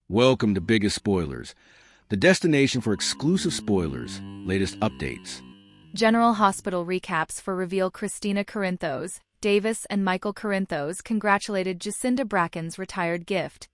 Welcome to Biggest Spoilars, the destination for exclusive spoilers, latest updates. General Hospital recaps for reveal Kristina Corinthos, Davis and Michael Corinthos congratulated Jacinda Bracken's retired gift.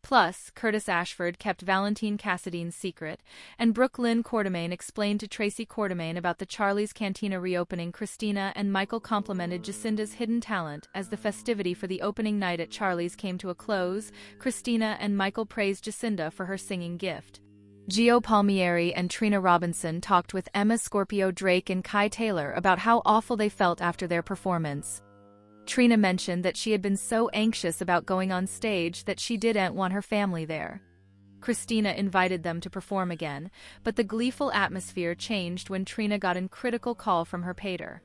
Plus, Curtis Ashford kept Valentin Cassidy's secret, and Brooke Lynn Quartermaine explained to Tracy Quartermaine about the Charlie's Cantina reopening. Kristina and Michael complimented Jacinda's hidden talent as the festivity for the opening night at Charlie's came to a close. Kristina and Michael praised Jacinda for her singing gift. Gio Palmieri and Trina Robinson talked with Emma Scorpio Drake and Kai Taylor about how awful they felt after their performance. Trina mentioned that she had been so anxious about going on stage that she didn't want her family there. Kristina invited them to perform again, but the gleeful atmosphere changed when Trina got a critical call from her pater,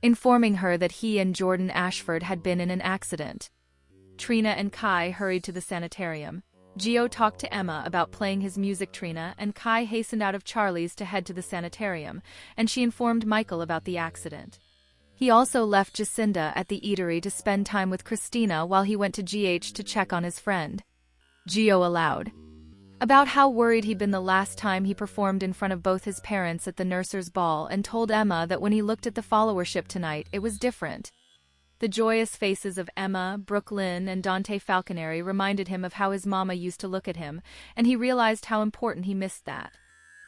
informing her that he and Jordan Ashford had been in an accident. Trina and Kai hurried to the sanitarium. Gio talked to Emma about playing his music. Trina and Kai hastened out of Charlie's to head to the sanitarium, and she informed Michael about the accident. He also left Jacinda at the eatery to spend time with Kristina while he went to GH to check on his friend. Gio aloud about how worried he'd been the last time he performed in front of both his parents at the nurser's ball, and told Emma that when he looked at the followership tonight, it was different. The joyous faces of Emma, Brooke Lynn, and Dante Falconeri reminded him of how his mama used to look at him, and he realized how important he missed that.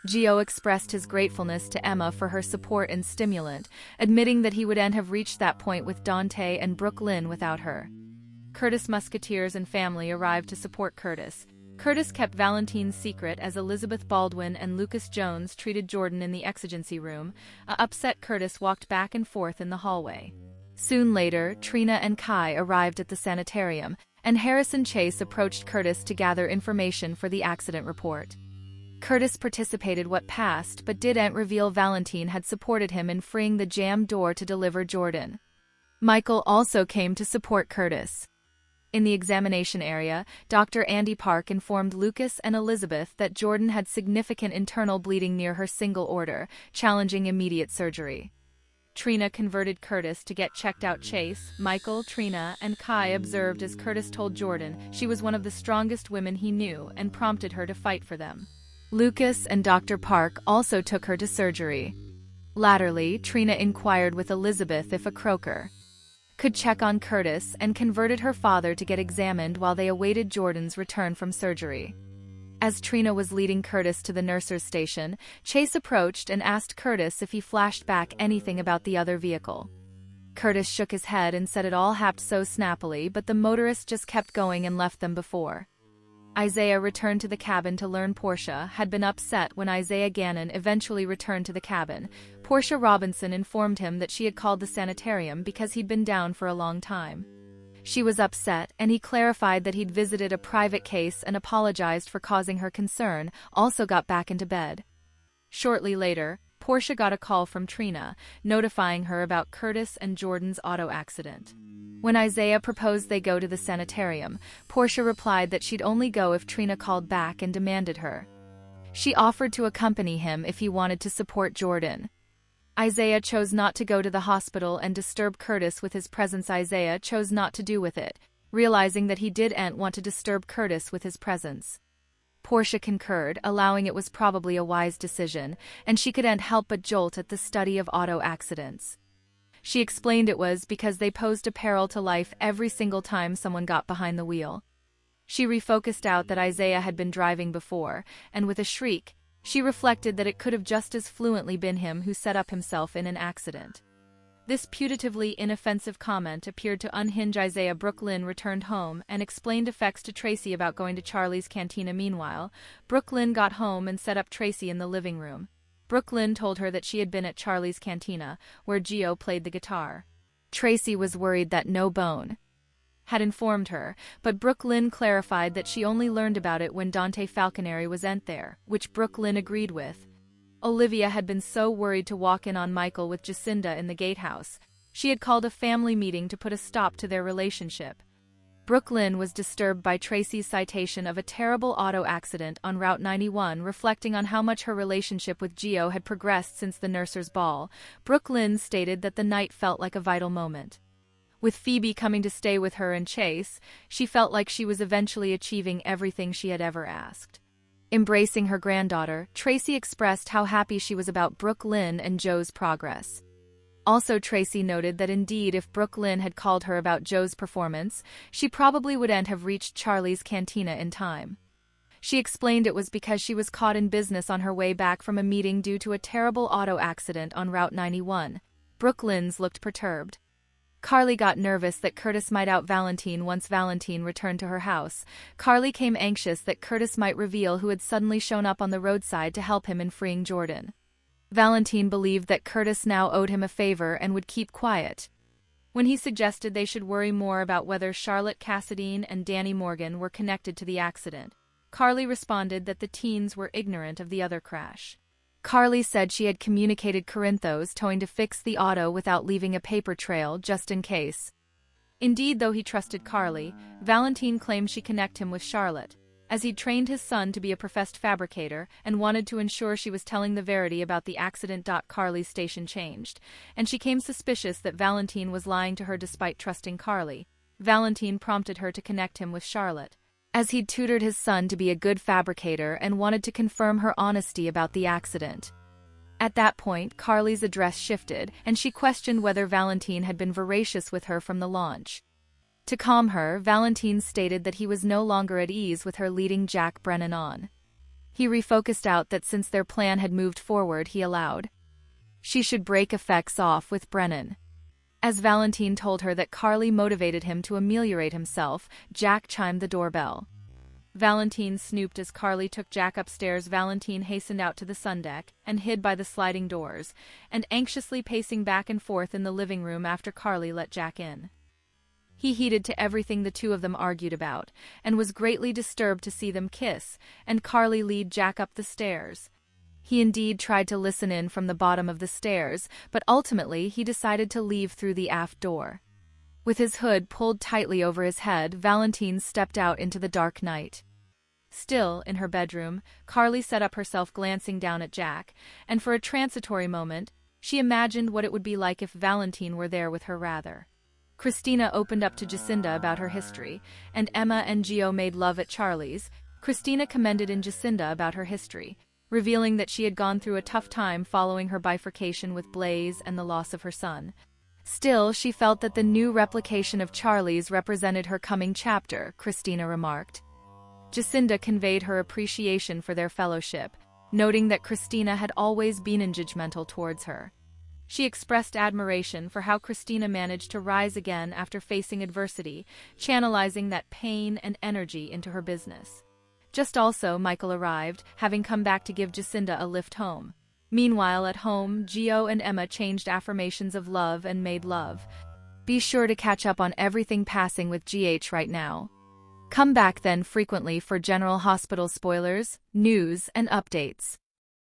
Gio expressed his gratefulness to Emma for her support and stimulant, admitting that he wouldn't have reached that point with Dante and Brooke Lynn without her. Curtis Musketeers and family arrived to support Curtis. Curtis kept Valentin's secret as Elizabeth Baldwin and Lucas Jones treated Jordan in the exigency room. Upset Curtis walked back and forth in the hallway. Soon later, Trina and Kai arrived at the sanitarium, and Harrison Chase approached Curtis to gather information for the accident report. Curtis participated what passed but didn't reveal Valentin had supported him in freeing the jammed door to deliver Jordan. Michael also came to support Curtis. In the examination area, Dr. Andy Park informed Lucas and Elizabeth that Jordan had significant internal bleeding near her single order, challenging immediate surgery. Trina converted Curtis to get checked out. Chase, Michael, Trina, and Kai observed as Curtis told Jordan she was one of the strongest women he knew and prompted her to fight for them. Lucas and Dr. Park also took her to surgery. Latterly, Trina inquired with Elizabeth if a croaker could check on Curtis and converted her father to get examined while they awaited Jordan's return from surgery. As Trina was leading Curtis to the nurse's station, Chase approached and asked Curtis if he flashed back anything about the other vehicle. Curtis shook his head and said it all happened so snappily, but the motorist just kept going and left them before. Isaiah returned to the cabin to learn Portia had been upset when Isaiah Gannon eventually returned to the cabin. Portia Robinson informed him that she had called the sanitarium because he'd been down for a long time. She was upset, and he clarified that he'd visited a private case and apologized for causing her concern, also got back into bed. Shortly later, Portia got a call from Trina, notifying her about Curtis and Jordan's auto accident. When Isaiah proposed they go to the sanitarium, Portia replied that she'd only go if Trina called back and demanded her. She offered to accompany him if he wanted to support Jordan. Isaiah chose not to go to the hospital and disturb Curtis with his presence. Isaiah chose not to do with it, realizing that he didn't want to disturb Curtis with his presence. Portia concurred, allowing it was probably a wise decision, and she couldn't help but jolt at the study of auto accidents. She explained it was because they posed a peril to life every single time someone got behind the wheel. She refocused out that Isaiah had been driving before, and with a shriek, she reflected that it could have just as fluently been him who set up himself in an accident. This putatively inoffensive comment appeared to unhinge Isaiah. Brooke Lynn returned home and explained effects to Tracy about going to Charlie's Cantina. Meanwhile, Brooke Lynn got home and set up Tracy in the living room. Brooke Lynn told her that she had been at Charlie's Cantina, where Gio played the guitar. Tracy was worried that No Bone had informed her, but Brooke Lynn clarified that she only learned about it when Dante Falconeri wasn't there, which Brooke Lynn agreed with. Olivia had been so worried to walk in on Michael with Jacinda in the gatehouse. She had called a family meeting to put a stop to their relationship. Brooke Lynn was disturbed by Tracy's citation of a terrible auto accident on Route 91, reflecting on how much her relationship with Gio had progressed since the nurser's ball. Brooke Lynn stated that the night felt like a vital moment. With Phoebe coming to stay with her and Chase, she felt like she was eventually achieving everything she had ever asked. Embracing her granddaughter, Tracy expressed how happy she was about Brooke Lynn and Joe's progress. Also, Tracy noted that indeed if Brooke Lynn had called her about Joe's performance, she probably wouldn't have reached Charlie's cantina in time. She explained it was because she was caught in business on her way back from a meeting due to a terrible auto accident on Route 91. Brooke Lynn's looked perturbed. Carly got nervous that Curtis might out Valentin once Valentin returned to her house. Carly came anxious that Curtis might reveal who had suddenly shown up on the roadside to help him in freeing Jordan. Valentin believed that Curtis now owed him a favor and would keep quiet. When he suggested they should worry more about whether Charlotte Cassadine and Danny Morgan were connected to the accident, Carly responded that the teens were ignorant of the other crash. Carly said she had communicated Corinthos towing to fix the auto without leaving a paper trail just in case. Indeed, though he trusted Carly, Valentin claimed she connected him with Charlotte, as he'd trained his son to be a professed fabricator and wanted to ensure she was telling the verity about the accident. Carly's station changed, and she became suspicious that Valentin was lying to her despite trusting Carly. Valentin prompted her to connect him with Charlotte, as he'd tutored his son to be a good fabricator and wanted to confirm her honesty about the accident. At that point, Carly's address shifted, and she questioned whether Valentin had been voracious with her from the launch. To calm her, Valentin stated that he was no longer at ease with her leading Jack Brennan on. He refocused out that since their plan had moved forward, he allowed she should break effects off with Brennan. As Valentin told her that Carly motivated him to ameliorate himself, Jack chimed the doorbell. Valentin snooped as Carly took Jack upstairs. Valentin hastened out to the sundeck and hid by the sliding doors, and anxiously pacing back and forth in the living room after Carly let Jack in. He heeded to everything the two of them argued about, and was greatly disturbed to see them kiss, and Carly lead Jack up the stairs. He indeed tried to listen in from the bottom of the stairs, but ultimately he decided to leave through the aft door. With his hood pulled tightly over his head, Valentin stepped out into the dark night. Still, in her bedroom, Carly set up herself glancing down at Jack, and for a transitory moment, she imagined what it would be like if Valentin were there with her rather. Kristina opened up to Jacinda about her history, and Emma and Gio made love at Charlie's. Kristina commended in Jacinda about her history, revealing that she had gone through a tough time following her bifurcation with Blaze and the loss of her son. Still, she felt that the new replication of Charlie's represented her coming chapter, Kristina remarked. Jacinda conveyed her appreciation for their fellowship, noting that Kristina had always been judgmental towards her. She expressed admiration for how Kristina managed to rise again after facing adversity, channelizing that pain and energy into her business. Just also, Michael arrived, having come back to give Jacinda a lift home. Meanwhile, at home, Gio and Emma changed affirmations of love and made love. Be sure to catch up on everything passing with GH right now. Come back then frequently for General Hospital spoilers, news, and updates.